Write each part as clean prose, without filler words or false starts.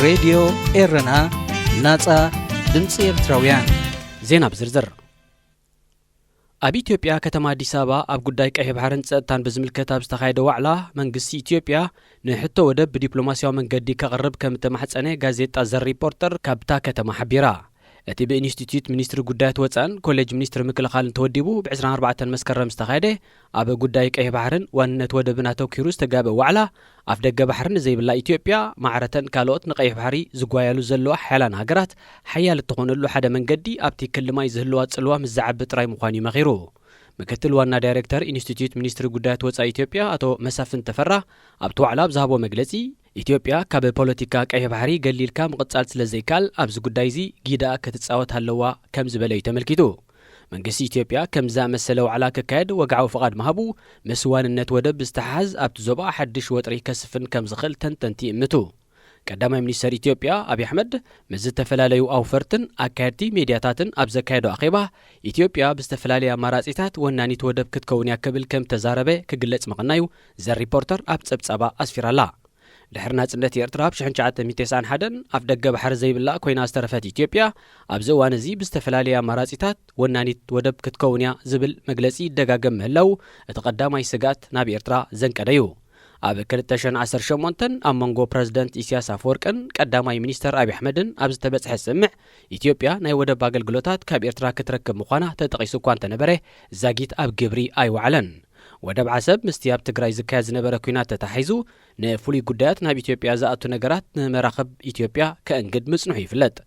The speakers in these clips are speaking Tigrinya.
راديو إيرنا ناصا ድምፂ ኤርትራውያን ዜና ብዝርዝር ኣብ ኢትዮጵያ ከተማ አዲስ አበባ ኣብ ጉዳይ ቀይ ባህርን ጸጥታን በዝምልከት ኣብ ዝተኻየደ ዋዕላ መንግስቲ ኢትዮጵያ ንሕቶ ወደብ ብዲፕሎማሲያዊ መንገዲ ከቕርብ ከም ተማሕጸነ ጋዜጣ ዘ ሪፖርተር ካብታ ከተማ ሓቢራ እቲ በኢንስቲትዩት ሚኒስትሪ ጉዳያት ወፃን ኮሌጅ ሚኒስትሪ ምክልኻልን ተወዲቡ ብ24 መስከረም ዝተኻየደ ኣብ ጉዳይ ቀይ ባህርን ዋንነት ወደብን ኣተኪሩ ዝተጋበ ዋዕላ ኣፍ ደገ ባሕርን ዘይብላ ኢትዮጵያ ማዕረተን ካልኦት ንቀይሕ ባህሪ ዝጓያሉ ዘለዋ ሓያላን ሃገራት ሓያል እትኾነሉ ሓደ መንገዲ ኣብቲ ክልማይ ዝህልዋ ጽልዋ ምዛዓቢ ጥራይ ምዃኑ ይመኺሩ ምክትል ዋና ዳይሬክተር ኢንስቲትዩት ሚኒስትሪ ጉዳያት ወፃኢ ኢትዮጵያ አቶ መሳፍን ተፈራ ኣብቲ ዋዕላ ብዝሃቦ መግለጺ ኢትዮጵያ ካብ ፖለቲካ ቀይ ባህሪ ገሊልካ ምቕጻል ስለዘይካል ኣብዚ ጉዳይ እዚ ጊዳ ክትጻወት ኣለዋ ከም ዝበለ ተመልኪቱ መንግስቲ ኢትዮጵያ ከም ዝኣመሰለ ዋዕላ ክካየድ ወግዓዊ ፍቓድ መሃቡ ምስ ዋንነት ወደብ ዝተሓዝ ኣብቲ ዞባ ሓድሽ ወጥሪ ከስፍን ከም ዝኽእል ተንተንቲ እምቱ ቀዳማይ ሚኒስትር ኢትዮጵያ አብይ አሕመድ ምስ ዝተፈላለዩ ኣውፈርትን ኣካየድቲ ሚድያታትን ኣብ ዘካየዶ ኣኼባ ኢትዮጵያ ብዝተፈላለየ ኣማራጺታት ወናኒት ወደብ ክትከውን ያክብል ከም ተዛረበ ክግለጽ ምኽናዩ ዘ ሪፖርተር ኣብ ጸብጻባ ኣስፊራላ ድሕሪ ናጽነት ኤርትራ ኣብ 1991 ኣፍ ደገ ባሕሪ ዘይብላ ኮይና ዝተረፈት ኢትዮጵያ ኣብዚ እዋን እዚ ብዝተፈላለየ ኣማራጺታት ወናኒት ወደብ ክትከውን እያ ዝብል መግለጺ ደጋገም ምህላው እቲ ቀዳማይ ስጋት ናብ ኤርትራ ዘንቀደዩ ኣብ 2018 ኣብ መንጎ ፕረዚደንት ኢሳያስ አፈወርቅን ቀዳማይ ሚኒስተር አብይ አሕመድን ኣብ ዝተበጽሐ ስምዕ ኢትዮጵያ ናይ ወደብ አገልግሎታት ካብ ኤርትራ ክትረክብ ምዃና ተጠቒሱ እኳ እንተነበረ ዛጊት ኣብ ግብሪ ኣይወዓለን ወደብ ዓሰብ ምስቲ ኣብ ትግራይ ዝካየድ ዝነበረ ኩናት ተታሒዙ ንፍሉይ ጉዳያት ናብ ኢትዮጵያ ዝኣቱ ነገራት ንመራኸብ ኢትዮጵያ ከእንግድ ምጽንሑ ይፍለጥ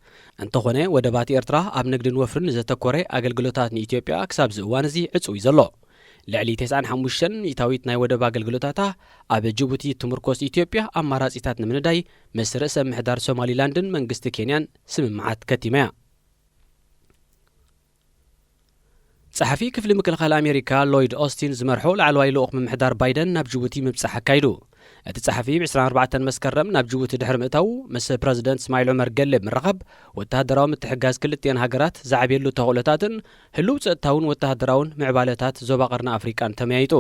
እንተኾነ ወደባት ኤርትራ ኣብ ንግድን ወፍርን ዘተኮረ አገልግሎታት ንኢትዮጵያ ክሳብ ዝእዋን እዚ ዕጹው እዩ ዘሎ ልዕሊ 95 ኢታዊት ናይ ወደብ አገልግሎታታ ኣብ ጅቡቲ ትምርኮስ ኢትዮጵያ ኣማራጺታት ንምንዳይ ምስ ርእሰ ምሕዳር ሶማሊላንድን መንግስቲ ኬንያን ስምምዓት ከቲመያ ጸሓፊ ክፍሊ ምክልኻል ኣሜሪካ ሎይድ ኦስቲን ዝመርሖ ላዕለዋይ ልኡኽ ምምሕዳር ባይደን ናብ ጅቡቲ ምብጻሕ ኣካይዱ እቲ ጸሓፊ ብ24 መስከረም ናብ ጅቡቲ ድሕሪ ምእታው ምስ ፕረዚደንት እስማኤል ዑመር ገሌ ምራኸብ ወተሃደራዊ ምትሕጋዝ ክልቲአን ሃገራት ዛዕብየሉ ተኽእሎታትን ህልው ጸጥታውን ወተሃደራውን ምዕባለታት ዞባ ቀርኒ ኣፍሪቃን ተመያይጡ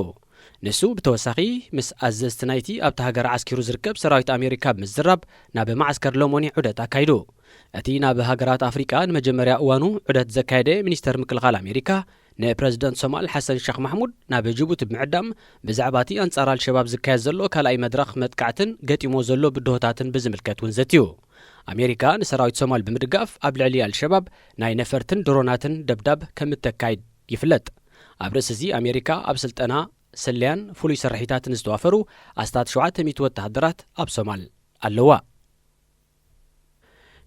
ንሱ ብተወሳኺ ምስ ኣዘዝቲ ናይቲ ኣብቲ ሃገር ዓስኪሩ ዝርከብ ሰራዊት ኣሜሪካ ብምዝራብ ናብ ማዕስከር ሎሞኒ ዑደት ኣካይዱ እቲ ናብ ሃገራት ኣፍሪቃ ንመጀመርያ እዋኑ ዑደት ዘካየደ ሚኒስተር ምክልኻል ኣሜሪካ ንፕረዚደንት ሶማል ሐሰን ሼክ ማሕሙድ ናብ ጅቡቲ ብምዕዳም ብዛዕባ እቲ ኣንጻር አልሸባብ ዝካየድ ዘሎ ካልኣይ መድረኽ መጥቃዕትን ገጢሞ ዘሎ ብድሆታትን ብዝምልከት እውን ዘትዩ ኣሜሪካ ንሰራዊት ሶማል ብምድጋፍ ኣብ ልዕሊ አልሸባብ ናይ ነፈርትን ድሮናትን ደብዳብ ከም እተካይድ ይፍለጥ ኣብ ርእሲ እዚ ኣሜሪካ ኣብ ስልጠና ሰልያን ፍሉይ ስራሒታትን ዝተዋፈሩ ኣስታት 700 ወተሃደራት ኣብ ሶማል ኣለዋ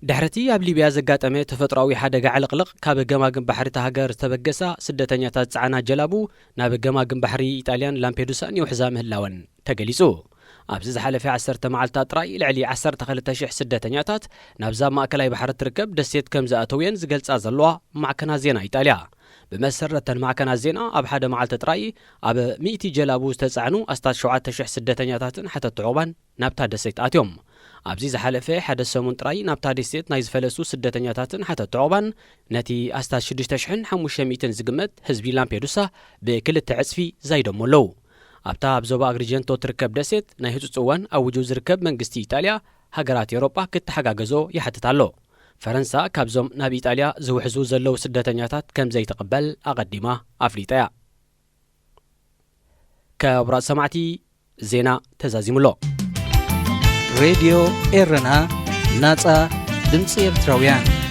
ድሕርቲ ኣብ ሊብያ ዘጋጠመ ተፈጥሮኣዊ ሓደጋ ዕልቕልቕ ካብ ገማግም ባሕሪ ሃገር ዝተበገሳ ስደተኛታት ጻዕና ጀላቡ ናብ ገማግም ባሕሪ ኢጣልያን ላምፔዱሳን ይውሕዛ ምህላወን ተገሊጹ ኣብዚ ዝሓለፈ 10 መዓልታት ጥራይ ልዕሊ 12,000 ስደተኛታት ናብዛ ማእከላይ ባሕሪ ትርከብ ደሴት ከም ዝኣተውየን ዝገልጻ ዘለዋ ማዕከናት ዜና ኢጣልያ ብመሰረተን ማዕከናት ዜና ኣብ ሓደ መዓልቲ ጥራይ ኣብ 100 ጀላቡ ዝተጻዕኑ ኣስታት 7,000 ስደተኛታትን ሓተት ዕቑባን ናብታ ደሴት ኣትዮም ኣብዚ ዝሓለፈ ሓደ ሰሙን ጥራይ ናብታ ደሴት ናይ ዝፈለሱ ስደተኛታትን ሓተት ዕቑባን ነቲ ኣስታት 6,500 ዝግመት ህዝቢ ላምፔዱሳ ብክልተ ዕጽፊ ዛይዶም ኣለዉ ኣብታ ኣብ ዞባ ኣግሪጀንቶ ትርከብ ደሴት ናይ ህጹጽ እዋን ኣብ ውጁብ ዝርከብ መንግስቲ ኢጣልያ ሃገራት ኤውሮጳ ክትሓጋገዞ ይሓትት ኣሎ ፈረንሳ ካብዞም ናብ ኢጣልያ ዝውሕዙ ዘለዉ ስደተኛታት ከም ዘይተቐበል ኣቐዲማ ኣፍሊጣ እያ ክቡራት ሰማዕቲ ዜና ተዛዚሙሎ ሬድዮ ኤረና ናጻ ድምፂ ኤርትራውያን